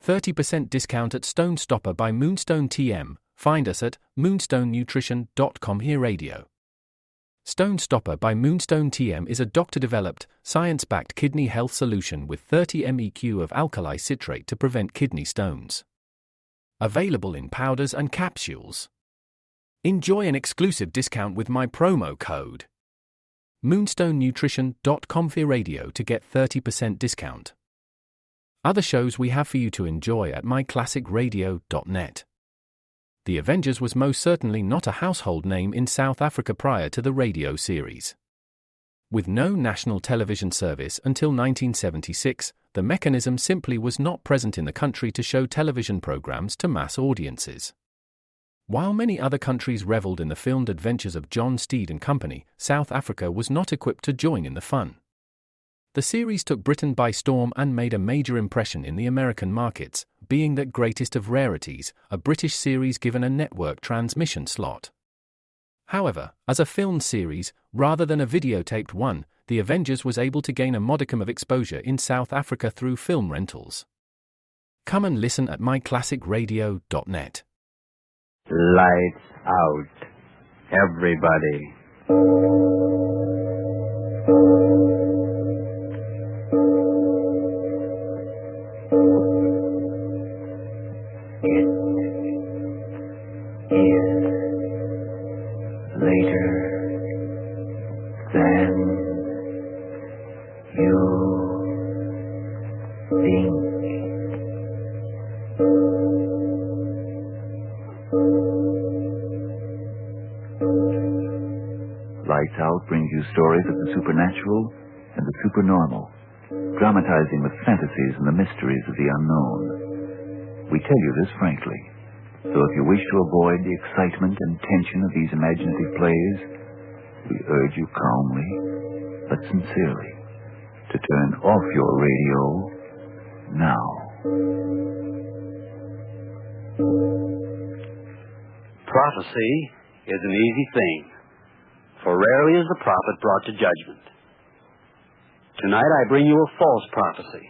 30% discount at Stone Stopper by Moonstone TM. Find us at moonstonenutrition.com. Here Radio. Stone Stopper by Moonstone TM is a doctor-developed, science-backed kidney health solution with 30 MEq of alkali citrate to prevent kidney stones. Available in powders and capsules. Enjoy an exclusive discount with my promo code moonstonenutrition.com. Here Radio to get 30% discount. Other shows we have for you to enjoy at myclassicradio.net. The Avengers was most certainly not a household name in South Africa prior to the radio series. With no national television service until 1976, the mechanism simply was not present in the country to show television programs to mass audiences. While many other countries reveled in the filmed adventures of John Steed and company, South Africa was not equipped to join in the fun. The series took Britain by storm and made a major impression in the American markets, being that greatest of rarities, a British series given a network transmission slot. However, as a film series, rather than a videotaped one, The Avengers was able to gain a modicum of exposure in South Africa through film rentals. Come and listen at myclassicradio.net. Lights out, everybody. Later than you think. Lights Out brings you stories of the supernatural and the supernormal, dramatizing the fantasies and the mysteries of the unknown. We tell you this frankly. So if you wish to avoid the excitement and tension of these imaginative plays, we urge you calmly, but sincerely, to turn off your radio now. Prophecy is an easy thing, for rarely is the prophet brought to judgment. Tonight I bring you a false prophecy.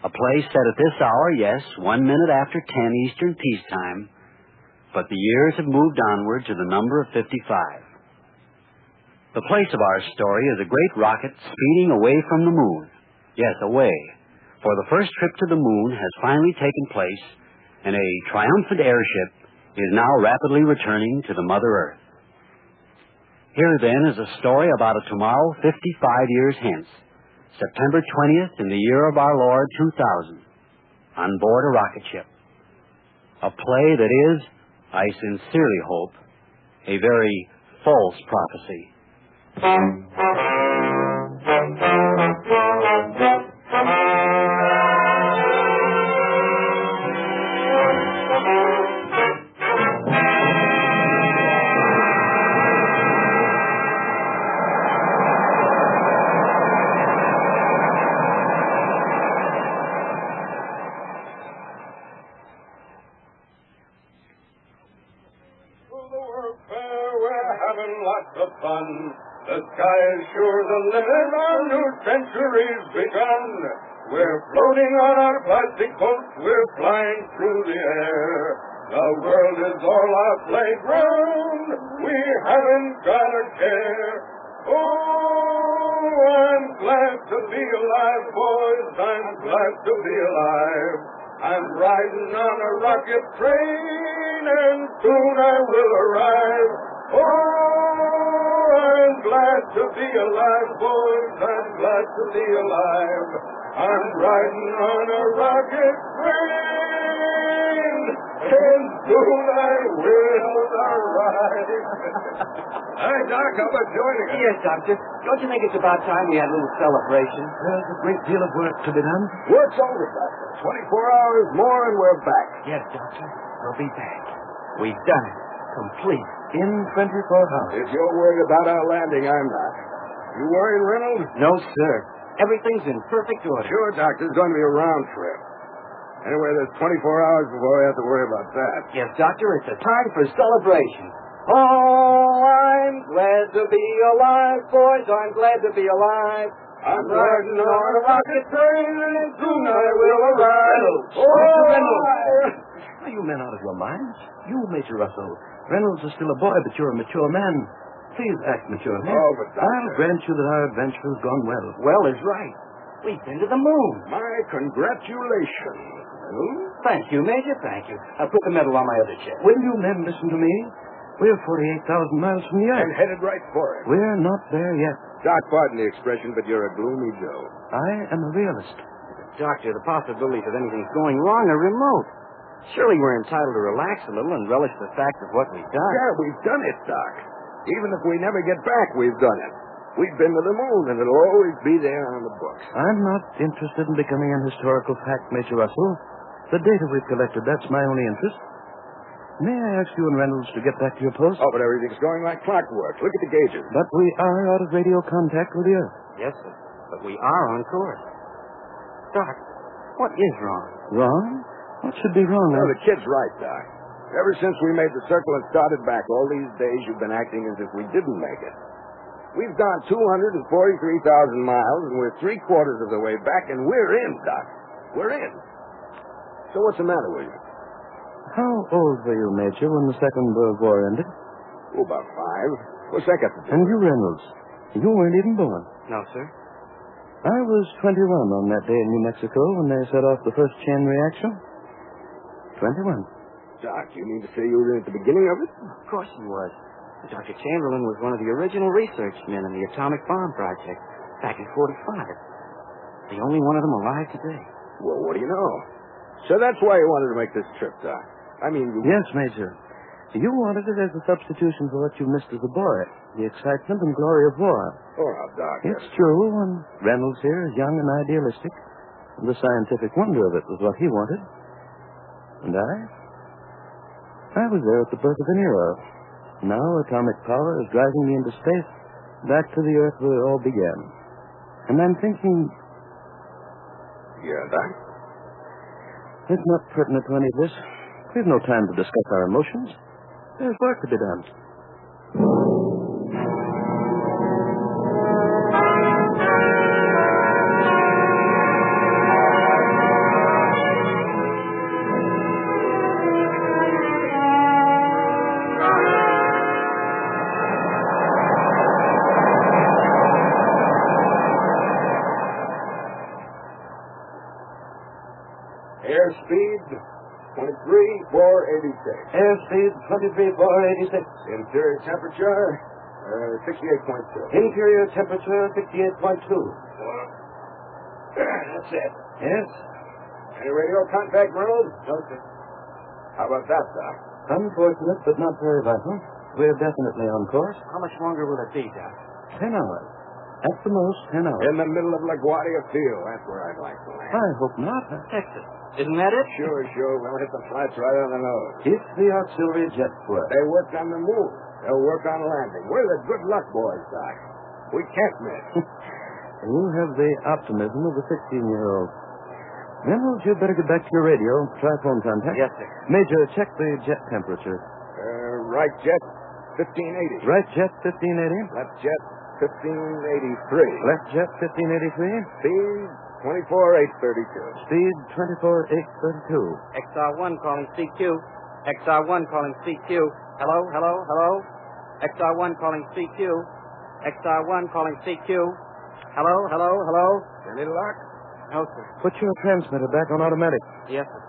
A play set at this hour, yes, 1 minute after 10 Eastern peacetime, but the years have moved onward to the number of 55. The place of our story is a great rocket speeding away from the moon. Yes, away, for the first trip to the moon has finally taken place, and a triumphant airship is now rapidly returning to the Mother Earth. Here, then, is a story about a tomorrow 55 years hence, September 20th in the year of our Lord 2000, on board a rocket ship. A play that is, I sincerely hope, a very false prophecy. The sky is sure the limit, our new century's begun. We're floating on our plastic boats, we're flying through the air. The world is all our playground, we haven't got a care. Oh, I'm glad to be alive, boys, I'm glad to be alive. I'm riding on a rocket train, and soon I will arrive. Oh, I'm glad to be alive, boys, I'm glad to be alive. I'm riding on a rocket train, and soon I will arrive. Hi, Doc, how about joining us? Yes, Doctor. Don't you think it's about time we had a little celebration? There's a great deal of work to be done. Work's over, Doctor. 24 hours more and we're back. Yes, Doctor. We'll be back. We've done it. Complete. In 24 hours. If you're worried about our landing, I'm not. You worried, Reynolds? No, sir. Everything's in perfect order. Sure, Doctor. It's going to be a round trip. Anyway, there's 24 hours before we have to worry about that. Yes, Doctor. It's a time for celebration. Oh, I'm glad to be alive, boys. I'm glad to be alive. I'm riding on a rocket train, and soon I will arrive. Oh, you men out of your minds? You, Major Russell. Reynolds is still a boy, but you're a mature man. Please act maturely. Oh, but Doctor... I'll grant you that our adventure has gone well. Well is right. We've been to the moon. My congratulations. Thank you, Major, thank you. I'll put the medal on my other chest. Will you men listen to me? We're 48,000 miles from the Earth. And headed right for it. We're not there yet. Doc, pardon the expression, but you're a gloomy Joe. I am a realist. Doctor, the possibilities of anything going wrong are remote. Surely we're entitled to relax a little and relish the fact of what we've done. Yeah, we've done it, Doc. Even if we never get back, we've done it. We've been to the moon, and it'll always be there on the books. I'm not interested in becoming an historical fact, Major Russell. The data we've collected, that's my only interest. May I ask you and Reynolds to get back to your post? Oh, but everything's going like clockwork. Look at the gauges. But we are out of radio contact with the Earth. Yes, sir. But we are on course. Doc, what is wrong? Wrong? What should be wrong? Well, the kid's right, Doc. Ever since we made the circle and started back, all these days you've been acting as if we didn't make it. We've gone 243,000 miles, and we're three-quarters of the way back, and we're in, Doc. We're in. So what's the matter with you? How old were you, Major, when the Second World War ended? Oh, about 5. What's that got to do? And you, Reynolds, you weren't even born. No, sir. I was 21 on that day in New Mexico when they set off the first chain reaction. 21. Doc, you mean to say you were in at the beginning of it? Of course he was. Dr. Chamberlain was one of the original research men in the atomic bomb project back in 45. The only one of them alive today. Well, what do you know? So that's why you wanted to make this trip, Doc. I mean, you... Yes, Major. You wanted it as a substitution for what you missed as a boy, the excitement and glory of war. Oh, now, Doc... It's true, and Reynolds here is young and idealistic, and the scientific wonder of it was what he wanted. And I was there at the birth of an era. Now atomic power is driving me into space, back to the Earth where it all began. And I'm thinking... Yeah, Doc? It's not pertinent to any of this. We've no time to discuss our emotions. There's work to be done. Airspeed, 23,486. Airspeed, 23,486. Interior temperature, 68.2. Interior temperature, 68.2. That's it. Yes? Any radio contact, Reynolds? No, sir. How about that, Doc? Unfortunate, but not very vital. We're definitely on course. How much longer will it be, Doc? 10 hours. At the most, 10 hours. In the middle of LaGuardia Field. That's where I'd like to land. I hope not. Texas. Isn't that it? Sure. We'll hit the flats right on the nose. If the auxiliary jets work. They worked on the moon. They'll work on landing. We're the good luck boys, Doc. We can't miss. You have the optimism of a 16-year-old. Reynolds, you'd better get back to your radio. Try phone contact. Yes, sir. Major, check the jet temperature. Right jet, 1580. Right jet, 1580. Left jet, 1583. Left jet, 1583. Speed, 24,832. Speed, 24,832. XR1 calling CQ. XR1 calling CQ. Hello? XR1 calling CQ. XR1 calling CQ. Hello? Any luck? No, sir. Put your transmitter back on automatic. Yes, sir.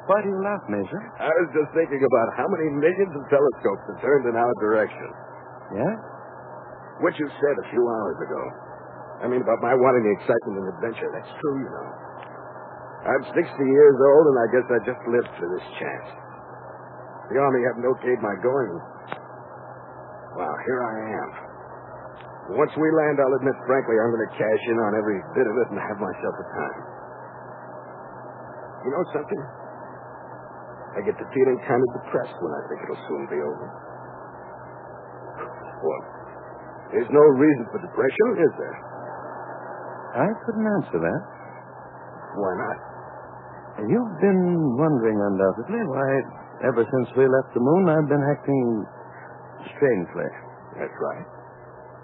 Why do you laugh, Major? I was just thinking about how many millions of telescopes have turned in our direction. Yeah? What you said a few hours ago. I mean, about my wanting the excitement and adventure. That's true, you know. I'm 60 years old, and I guess I just lived for this chance. The Army hadn't okayed my going. Well, here I am. Once we land, I'll admit frankly I'm going to cash in on every bit of it and have myself a time. You know something? I get to feeling kind of depressed when I think it'll soon be over. What? There's no reason for depression, is there? I couldn't answer that. Why not? You've been wondering, undoubtedly, why ever since we left the moon I've been acting strangely. That's right.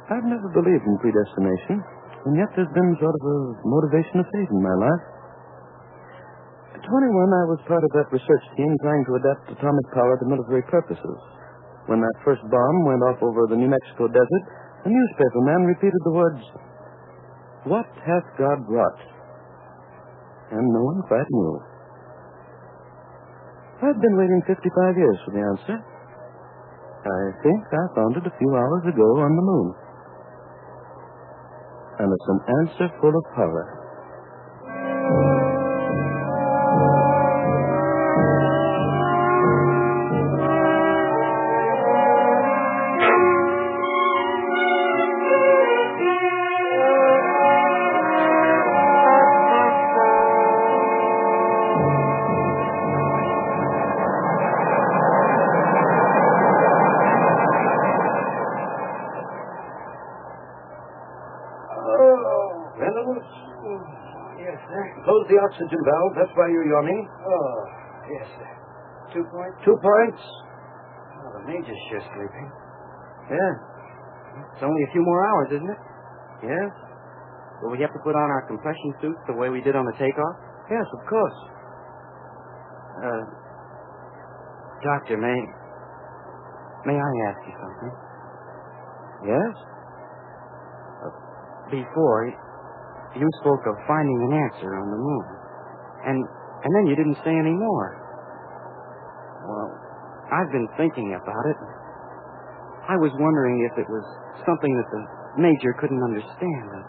I've never believed in predestination, and yet there's been sort of a motivation of fate in my life. At 21, I was part of that research team trying to adapt atomic power to military purposes. When that first bomb went off over the New Mexico desert, a newspaper man repeated the words, "What hath God wrought?" And no one quite knew. I've been waiting 55 years for the answer. I think I found it a few hours ago on the moon. And it's an answer full of power. Close the oxygen valve. That's why you're yawning. Oh, yes, sir. 2 points? 2 points. Oh, the Major's sure sleeping. Yeah. It's only a few more hours, isn't it? Yes? Will we have to put on our compression suits the way we did on the takeoff? Yes, of course. Doctor, may I ask you something? Yes? Before, you spoke of finding an answer on the moon. And then you didn't say any more. Well, I've been thinking about it. I was wondering if it was something that the Major couldn't understand. And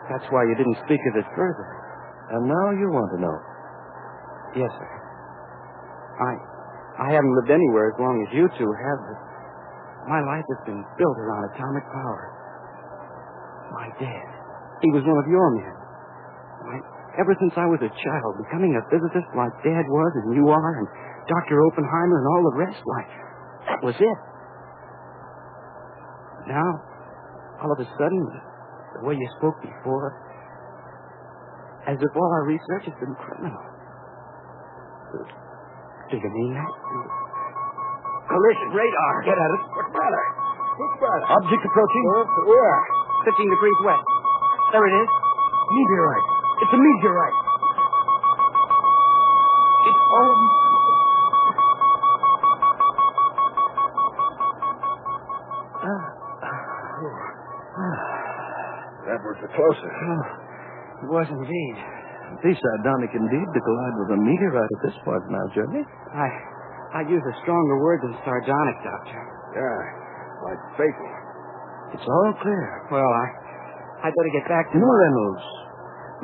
that's why you didn't speak of it further. And now you want to know. Yes, sir. I haven't lived anywhere as long as you two have, but my life has been built around atomic power. My dad, he was one of your men. Ever since I was a child, becoming a physicist like Dad was and you are, and Dr. Oppenheimer and all the rest, that was it. Now, all of a sudden, the way you spoke before, as if all our research has been criminal. Do you mean that? Collision radar. Get at it. What's matter? What's matter? Object approaching? Where? 15 degrees west. There it is. Meteorite. It's a meteorite. It's home. That was the closest. It was indeed. Be sardonic indeed to collide with a meteorite at this point now, Jeremy. I'd use a stronger word than sardonic, Doctor. Yeah, like fatal. It's all clear. Well, I'd better get back to Reynolds.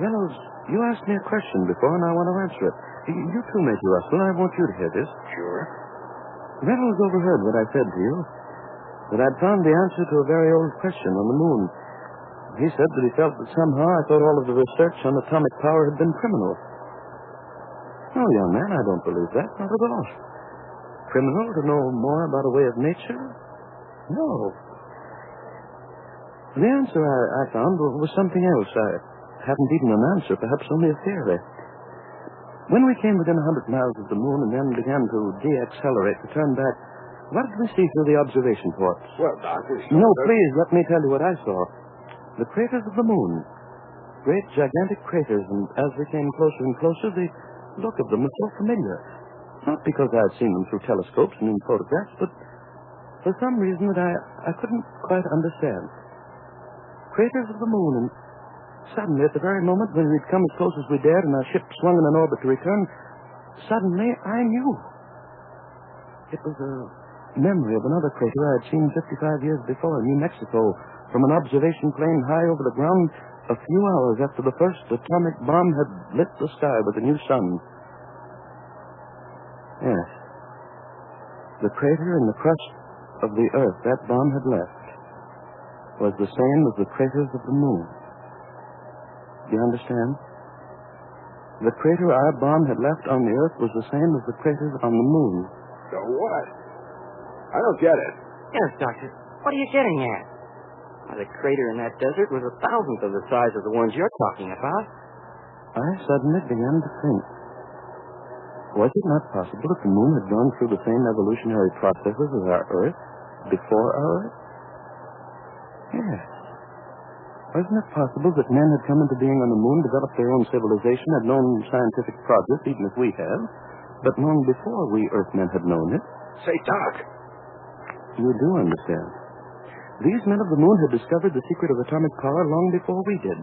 Reynolds, you asked me a question before, and I want to answer it. You too, Major Russell. I want you to hear this. Sure. Reynolds overheard what I said to you, that I'd found the answer to a very old question on the moon. He said that he felt that somehow I thought all of the research on atomic power had been criminal. No, young man, I don't believe that. Not at all. Criminal to know more about a way of nature? No. The answer I found was something else. I hadn't even an answer, perhaps only a theory. When we came within 100 miles of the moon and then began to de-accelerate, to turn back, what did we see through the observation ports? Well, Doctor... No, please, let me tell you what I saw. The craters of the moon. Great, gigantic craters, and as we came closer and closer, the look of them was so familiar. Not because I had seen them through telescopes and in photographs, but for some reason that I couldn't quite understand. Craters of the moon, and suddenly, at the very moment when we'd come as close as we dared and our ship swung in an orbit to return, suddenly I knew. It was a memory of another crater I had seen 55 years before in New Mexico, from an observation plane high over the ground a few hours after the first atomic bomb had lit the sky with a new sun. Yes. The crater in the crust of the Earth that bomb had left was the same as the craters of the moon. Do you understand? The crater our bomb had left on the Earth was the same as the craters on the moon. So what? I don't get it. Yes, Doctor. What are you getting at? The crater in that desert was 1,000th of the size of the ones you're talking about. I suddenly began to think. Was it not possible that the moon had gone through the same evolutionary processes as our Earth before our Earth? Yes. Wasn't it possible that men had come into being on the moon, developed their own civilization, had known scientific progress, even as we have, but long before we Earthmen had known it? Say, Doc. You do understand. These men of the moon had discovered the secret of atomic power long before we did,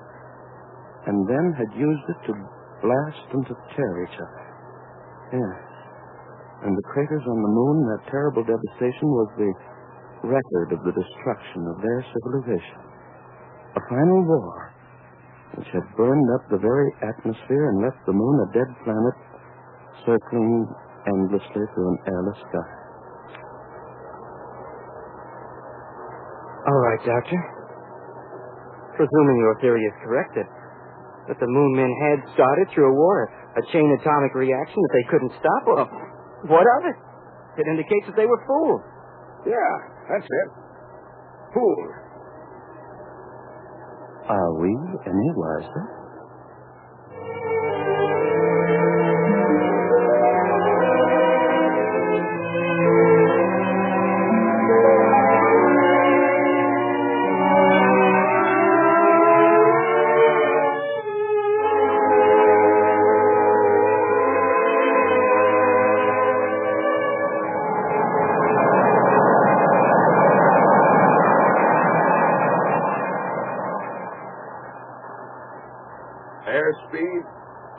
and then had used it to blast and to tear each other. Yes. And the craters on the moon, that terrible devastation, was the record of the destruction of their civilization. A final war which had burned up the very atmosphere and left the moon a dead planet circling endlessly through an airless sky. All right, Doctor. Presuming your theory is correct, that the moon men had started through a war, a chain atomic reaction that they couldn't stop, well, what of it? It indicates that they were fools. Yeah, that's it. Fools. Are we any wiser? Airspeed,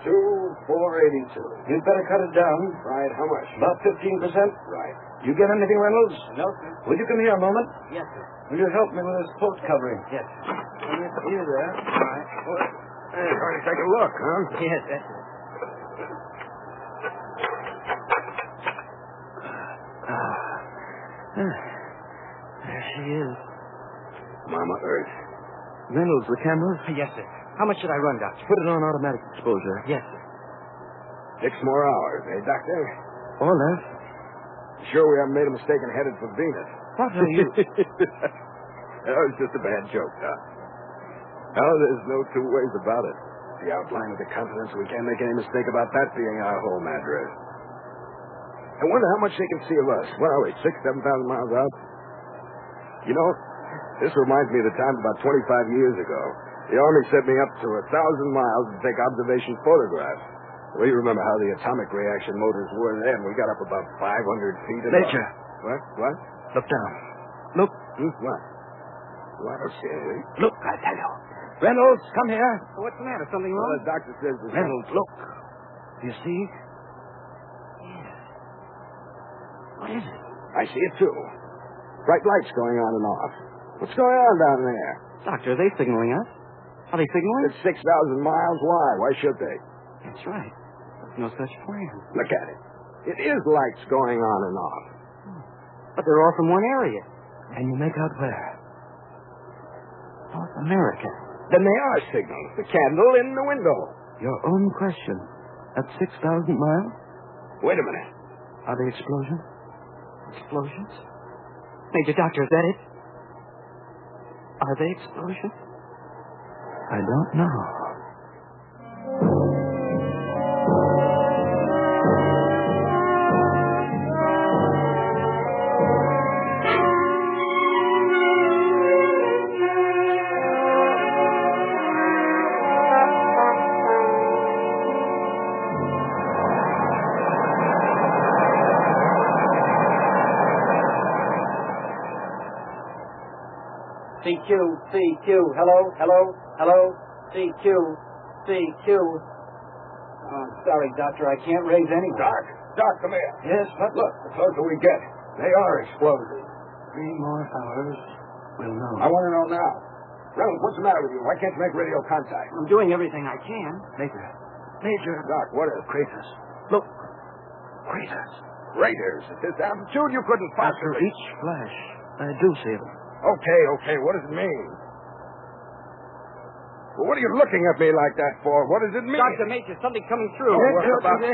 2,482. You'd better cut it down. Right, how much? About 15%. Right. You get anything, Reynolds? No, sir. Will you come here a moment? Yes, sir. Will you help me with this boat covering? Yes, sir. You there. All right. Hey, going to take a look, huh? Yes, that's it. There she is. Mama Earth. Reynolds, the cameras? Yes, sir. How much should I run, Doctor? Put it on automatic exposure. Yes, sir. 6 more hours, eh, Doctor? Or less. Sure we haven't made a mistake and headed for Venus. What are you... That was just a bad joke, Doc. Oh, there's no two ways about it. The outline of the continents, we can't make any mistake about that being our home address. I wonder how much they can see of us. What are we, 6,000, 7,000 miles out? You know, this reminds me of the time about 25 years ago. The Army sent me up to 1,000 miles to take observation photographs. Well, you remember how the atomic reaction motors were then. We got up about 500 feet. Major. What? Look down. Look. What? What? Okay. Look, I tell you. Reynolds, come here. What's the matter? Something Well, wrong? the doctor says there's... Reynolds, look. You see? Yes. What is it? I see it, too. Bright lights going on and off. What's going on down there? Doctor, are they signaling us? Are they signaling? It's 6,000 miles. Why? Why should they? That's right. There's no such plan. Look at it. It is lights going on and off. But they're all from one area. Can you make out where? North America. Then they are signals. The candle in the window. Your own question. At 6,000 miles? Wait a minute. Are they explosions? Explosions? Major Doctor, is that it? Are they explosions? I don't know. CQ, CQ, hello, CQ, CQ. Oh, sorry, Doctor, I can't raise any. Doc, come here. Yes, what? Look, the closer we get, they are exploding. 3 more hours. We'll know. I want to know now. Reynolds, what's the matter with you? Why can't you make radio contact? I'm doing everything I can. Major. Doc, what is Craters. Look. Craters. Craters at this altitude? You couldn't After possibly... each flash, I do see them. Okay. What does it mean? Well, what are you looking at me like that for? What does it mean? Dr. Major, something coming through. Oh, what's about time?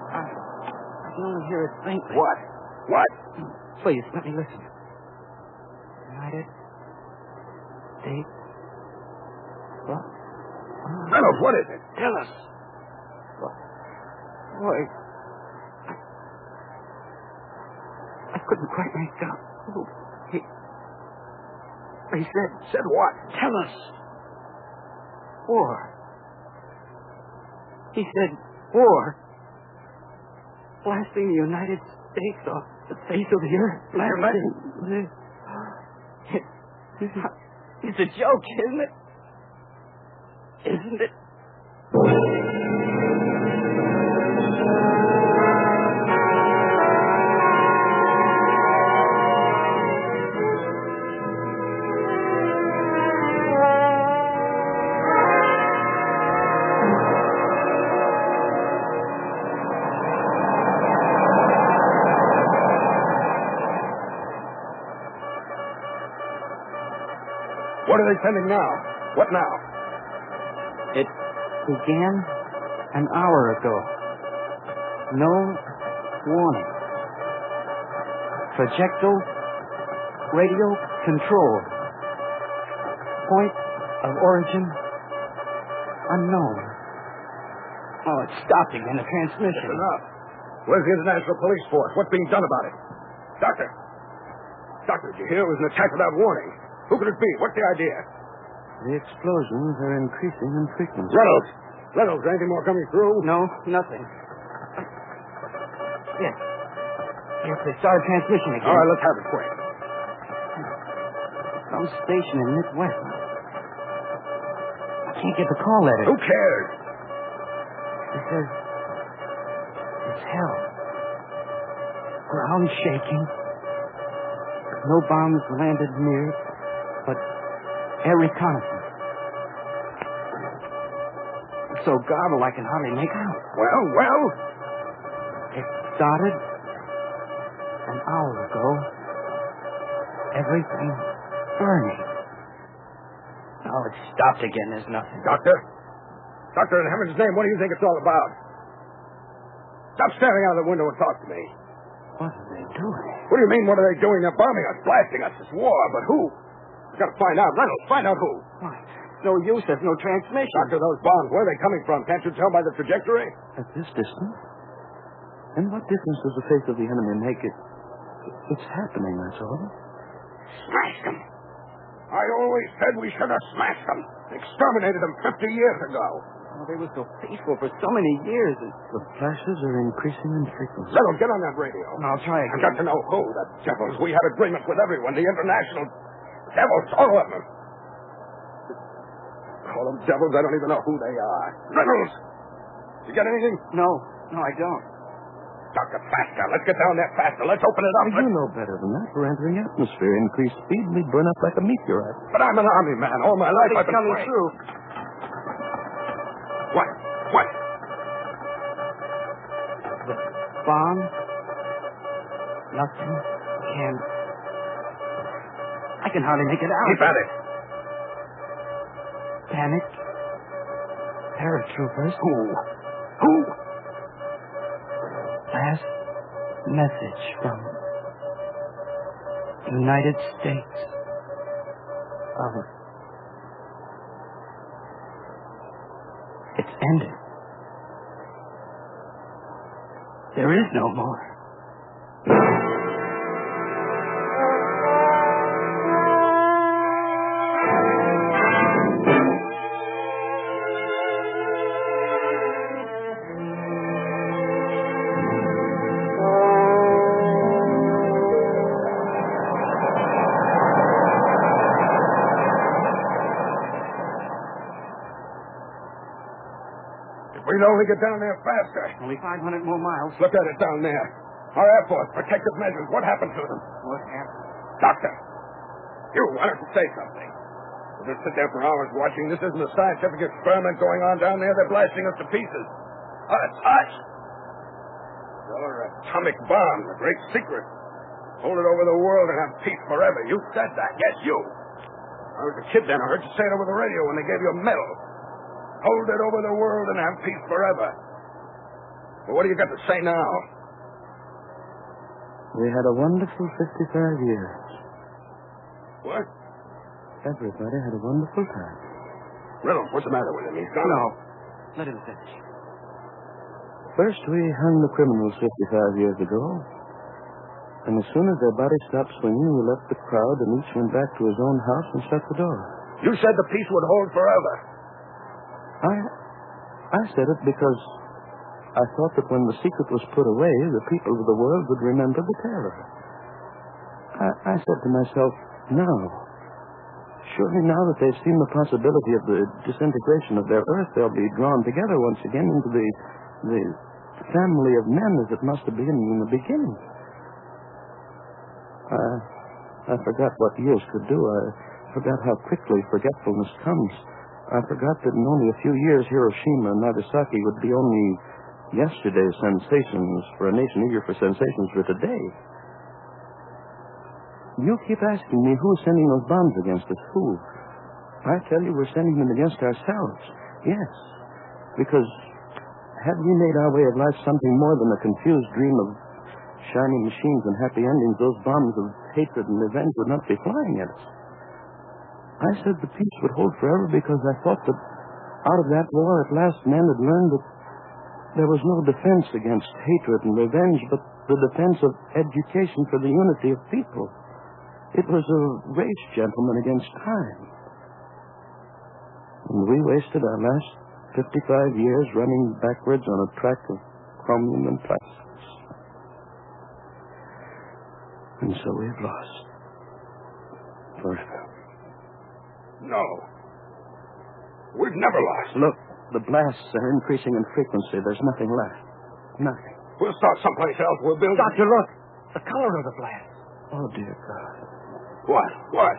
I can only hear it faintly. What? Please, let me listen. United States. What? Reynolds, what is it? Tell us. Boy, I couldn't quite make out. Oh, He said what? Tell us. War. He said war. Blasting the United States off the face of the earth. Blasting. It's a joke, isn't it? Isn't it? What are they sending now? What now? It began an hour ago. No warning. Projectile radio control. Point of origin unknown. Oh, it stopped again, the transmission. That's enough. Where's the International Police Force? What's being done about it? Doctor! Doctor, did you hear? It was an attack without warning. Who could it be? What's the idea? The explosions are increasing in frequency. Reynolds! Reynolds, anything more coming through? No, nothing. Yes. Yes, they started transmission again. All right, let's have it quick. Some station in Midwest. I can't get the call letter. Who cares? It says it's hell. Ground shaking. No bombs landed near it, but air reconnaissance. It's so garbled I can hardly make out. Well? It started an hour ago. Everything burning. Now it's stopped again. There's nothing. Doctor? Doctor, in heaven's name, what do you think it's all about? Stop staring out of the window and talk to me. What are they doing? What do you mean, what are they doing? They're bombing us, blasting us. It's war, but who? We've got to find out. Reynolds, find out who. Why, no use. There's no transmission. Doctor, those bombs, where are they coming from? Can't you tell by the trajectory? At this distance? And what difference does the face of the enemy make? It's happening, that's all. Smashed them. I always said we should have smashed them. Exterminated them 50 years ago. Oh, they were so peaceful for so many years. The flashes are increasing in frequency. Reynolds, get on that radio. I'll try again. I've got to know who. The devils. We had agreements with everyone. The international devils, all of them. Call them devils. I don't even know who they are. Reynolds! You get anything? No, I don't. Doctor, faster. Let's get down there faster. Let's open it up. You know better than that. We're entering atmosphere. Increased speed, we burn up like a meteorite. But I'm an army man. All my life I've been coming trained. through. What? The bomb. Nothing. I can hardly make it out. Keep at it. Panic. Paratroopers. Who? Last message from United States of... It's ended. There is no more. We'd only get down there faster. Only 500 more miles. Look at it down there. Our Air Force, protective measures. What happened to them? What happened? Doctor, why don't you say something? We'll just sit there for hours watching. This isn't a scientific experiment going on down there. They're blasting us to pieces. Us? Your atomic bomb, the great secret. Hold it over the world and have peace forever. You said that. Yes, you. I was a kid then. I heard you say it over the radio when they gave you a medal. Hold it over the world and have peace forever. Well, what do you got to say now? We had a wonderful 55 years. What? Everybody had a wonderful time. Reynolds, what's the matter with him? He's gone. No. Let him finish. First, we hung the criminals 55 years ago. And as soon as their bodies stopped swinging, we left the crowd and each went back to his own house and shut the door. You said the peace would hold forever. I said it because I thought that when the secret was put away, the people of the world would remember the terror. I said to myself, now, surely now that they've seen the possibility of the disintegration of their Earth, they'll be drawn together once again into the family of men as it must have been in the beginning. I forgot what years could do. I forgot how quickly forgetfulness comes. I forgot that in only a few years, Hiroshima and Nagasaki would be only yesterday's sensations for a nation eager for sensations for today. You keep asking me who's sending those bombs against us. Who? I tell you we're sending them against ourselves. Yes. Because had we made our way of life something more than a confused dream of shining machines and happy endings, those bombs of hatred and revenge would not be flying at us. I said the peace would hold forever because I thought that out of that war at last men had learned that there was no defense against hatred and revenge, but the defense of education for the unity of people. It was a race, gentlemen, against time. And we wasted our last 55 years running backwards on a track of chromium and plastics. And so we've lost. Forever. No. We've never lost. Look, the blasts are increasing in frequency. There's nothing left. Nothing. We'll start someplace else. We'll build... Doctor, look. The color of the blast. Oh, dear God. What? What?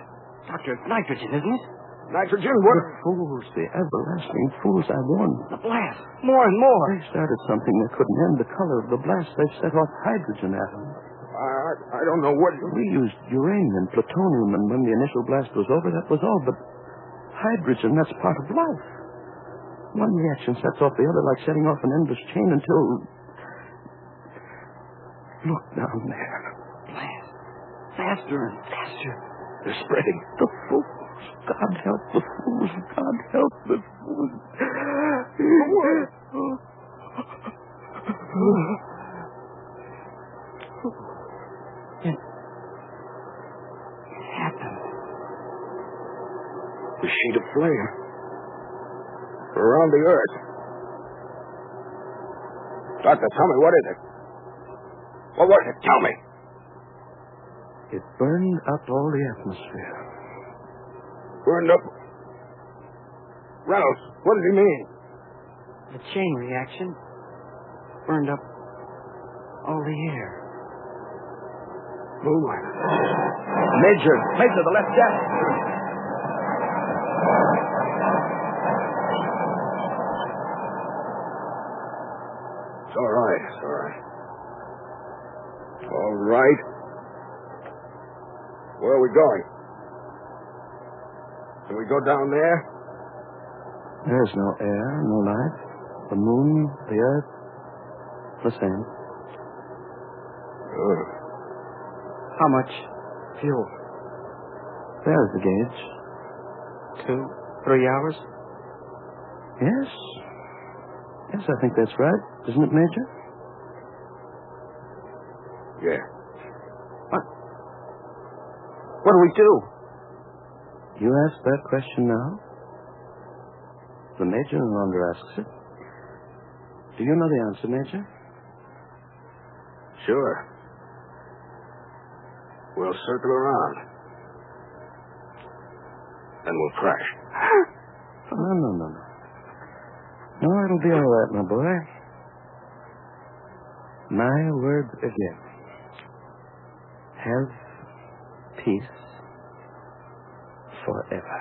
Doctor, it's nitrogen, isn't it? Nitrogen? What? The fools, the everlasting fools, I warned them. The blast. More and more. They started something that couldn't end the color of the blast. They set off hydrogen atoms. I don't know what... We used uranium, plutonium, and when the initial blast was over, that was all. But hydrogen, that's part of life. One reaction sets off the other like setting off an endless chain until... Look down there. Blast. Faster and faster. They're spreading. The fools. God help the fools. God help the fools. It happened. The sheet of flame. Around the earth. Doctor, tell me, what is it? What was it? Tell me. It burned up all the atmosphere. Burned up? Reynolds, what does he mean? The chain reaction burned up all the air. Oh, Major, the left jack. It's all right. It's all right. All right. Where are we going? Can we go down there? There's no air, no life. The moon, the earth, the same. How much fuel? There's the gauge. 2, 3 hours? Yes. Yes, I think that's right. Isn't it, Major? Yeah. What do we do? You ask that question now? The Major no longer asks it. Do you know the answer, Major? Sure. We'll circle around. Then we'll crash. No. No, it'll be all right, my boy. My word again. Have peace forever.